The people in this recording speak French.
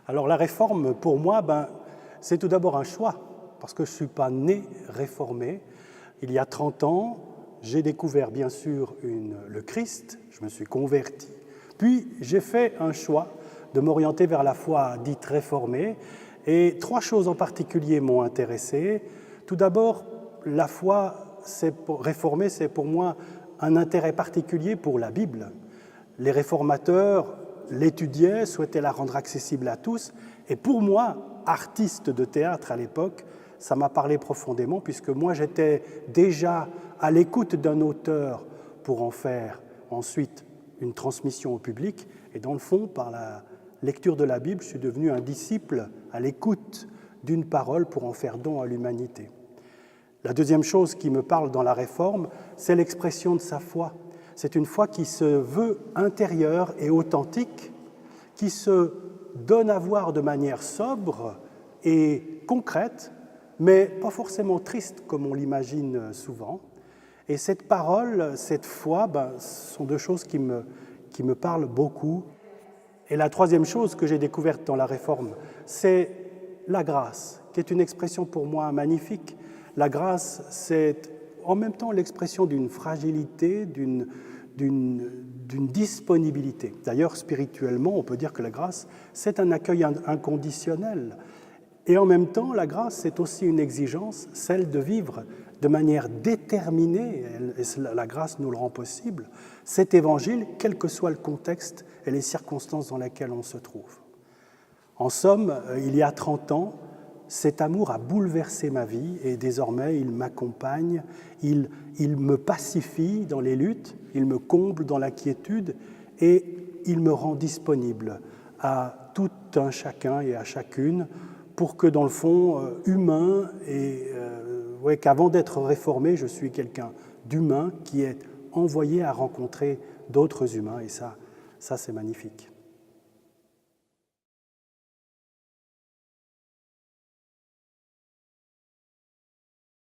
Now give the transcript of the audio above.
Alors la réforme, pour moi, c'est tout d'abord un choix, parce que je ne suis pas né réformé. Il y a 30 ans, j'ai découvert bien sûr le Christ, je me suis converti, puis j'ai fait un choix de m'orienter vers la foi dite réformée, et 3 choses en particulier m'ont intéressé. Tout d'abord, la foi réformée, c'est pour moi un intérêt particulier pour la Bible. Les réformateurs l'étudiaient, souhaitaient la rendre accessible à tous, et pour moi, artiste de théâtre à l'époque, ça m'a parlé profondément, puisque moi j'étais déjà à l'écoute d'un auteur pour en faire ensuite une transmission au public, et dans le fond, par la lecture de la Bible, je suis devenu un disciple à l'écoute d'une parole pour en faire don à l'humanité. La deuxième chose qui me parle dans la réforme, c'est l'expression de sa foi. C'est une foi qui se veut intérieure et authentique, qui se donne à voir de manière sobre et concrète, mais pas forcément triste comme on l'imagine souvent. Et cette parole, cette foi, sont 2 choses qui me parlent beaucoup. Et la troisième chose que j'ai découverte dans la réforme, c'est la grâce, qui est une expression pour moi magnifique. La grâce, c'est en même temps l'expression d'une fragilité, d'une disponibilité. D'ailleurs, spirituellement, on peut dire que la grâce, c'est un accueil inconditionnel. Et en même temps, la grâce, c'est aussi une exigence, celle de vivre de manière déterminée, et la grâce nous le rend possible, cet évangile, quel que soit le contexte et les circonstances dans lesquelles on se trouve. En somme, il y a 30 ans, cet amour a bouleversé ma vie et désormais il m'accompagne, il me pacifie dans les luttes, il me comble dans l'inquiétude et il me rend disponible à tout un chacun et à chacune pour que dans le fond, humain, qu'avant d'être réformé, je suis quelqu'un d'humain qui est envoyé à rencontrer d'autres humains et ça c'est magnifique.